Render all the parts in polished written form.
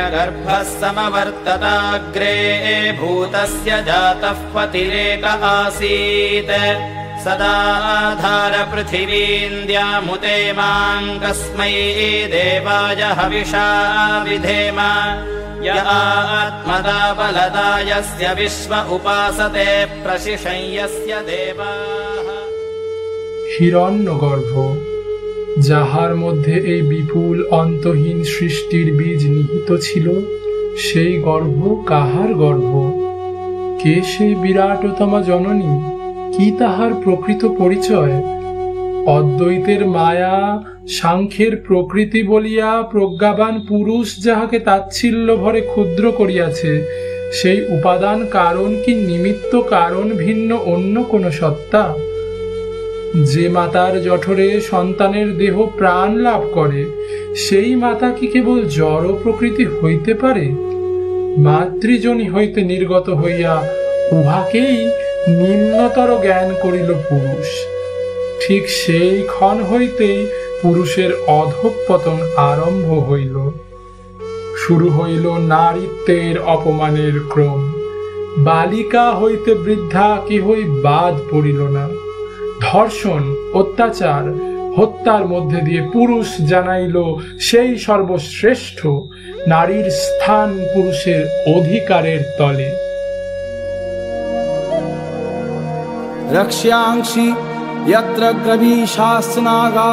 हिरण्यगर्भः समवर्तताग्रे भूतस्य जातः पतिरेक आसीत् सदाधार पृथिवीन्द्यामुते मां कस्मै देवाय हविषा विधेम य आत्मदा बलदा यस्य विश्व उपासते प्रशिशं यस्य देवाः। হিরণ্যগর্ভ, যাহার মধ্যে এই বিপুল অন্তহীন সৃষ্টির বীজ নিহিত ছিল, সেই গর্ভ কাহার গর্ভ? কে সেই বিরাটতমা জননী? কি তাহার প্রকৃত পরিচয়? অদ্বৈতের মায়া, সাংখ্যের প্রকৃতি বলিয়া প্রজ্ঞাবান পুরুষ যাহাকে তাচ্ছিল্য ভরে ক্ষুদ্র করিয়াছে, সেই উপাদান কারণ কি নিমিত্ত কারণ ভিন্ন অন্য কোন সত্তা? যে মাতার জঠরে সন্তানের দেহ প্রাণ লাভ করে, সেই মাতা কি কেবল জড় প্রকৃতি হইতে পারে? মাতৃজনী হইতে নির্গত হইয়া উহাকেই নিম্নতর জ্ঞান করিল পুরুষ। ঠিক সেই ক্ষণ হইতেই পুরুষের অধঃপতন আরম্ভ হইল। শুরু হইল নারীত্বের অপমানের ক্রম। বালিকা হইতে বৃদ্ধা কেহই বাদ পড়িল না। ধর্ষণ, অত্যাচার, হত্যার মধ্যে দিয়ে পুরুষ জানাইল সেই সর্বশ্রেষ্ঠ, নারীর স্থান পুরুষের অধিকারের তলে। रक्ष्यांक्षि यत्र ग्रवीशास्नागा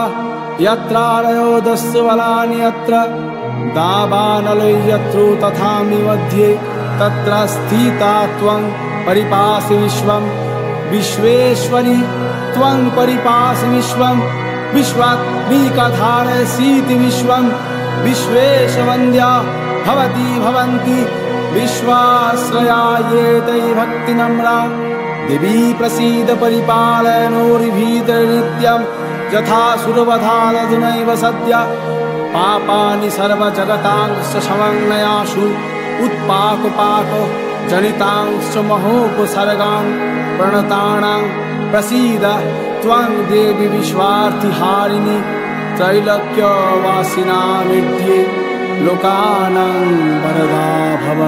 यत्रारयो दस्वलानि यत्र दावानलो यत्रो तथामि मध्ये तत्र स्थिता त्वं परिपासि विश्वं विश्वेश्वरी त्वं परिपासि विश्वं विश्वात्मिकाधारयसीति विश्वं विश्वेशवन्द्या भवती भवन्ति विश्वाश्रया ये तै भक्तिनम्रा देवी प्रसीद परिपालयनोर्भीतर नित्यं यथा सुरवधानधुनैव सद्य पापानि सर्वजगतांश्च समन्वयासु उत्पाकपाक जनितांश्च महोपसर्गां प्रणतानां प्रसीद त्वं देवी विश्वार्थिहारिणि त्रैलोक्यवासिनामिध्ये लोकानां वरदा भव।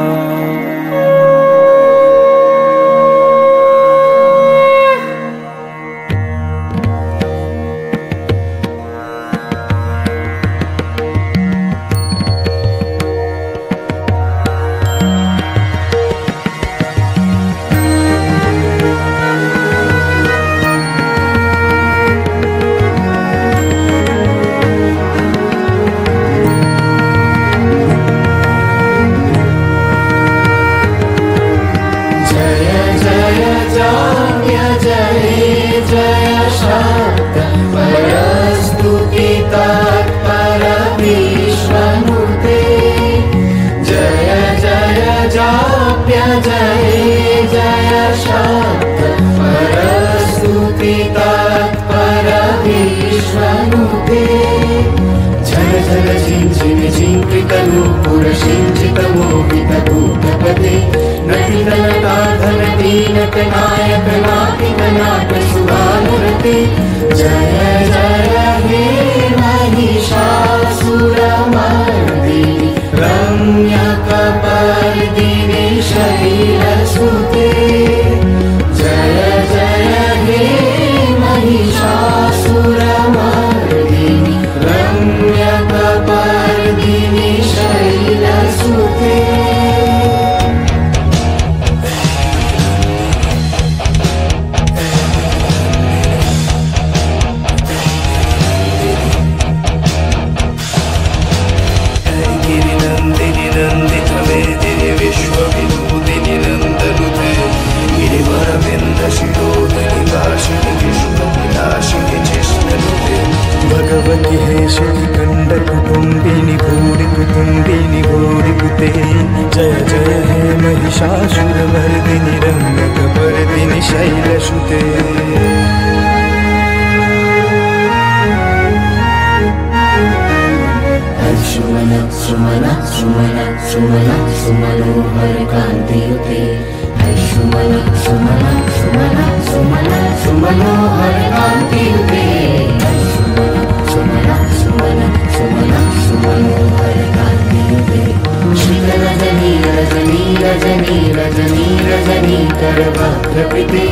Shri रजनी रजनी रजनी रजनी रजनी करवक्त्रपिते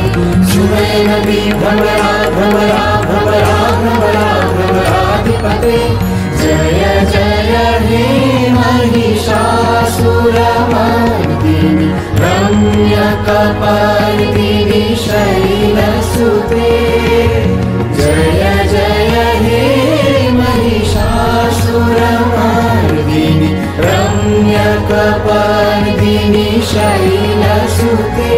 सुनयनदी भ्रमरा भ्रमरा भ्रमरा भ्रमरा भ्रमराधिपते जय जय हे महिषासुरमर्दिनि रम्यकपर्दिनि शैलसुते जय जय हे महिषासुरमर्दिनि रम्यकपर्दिनि शैलसुते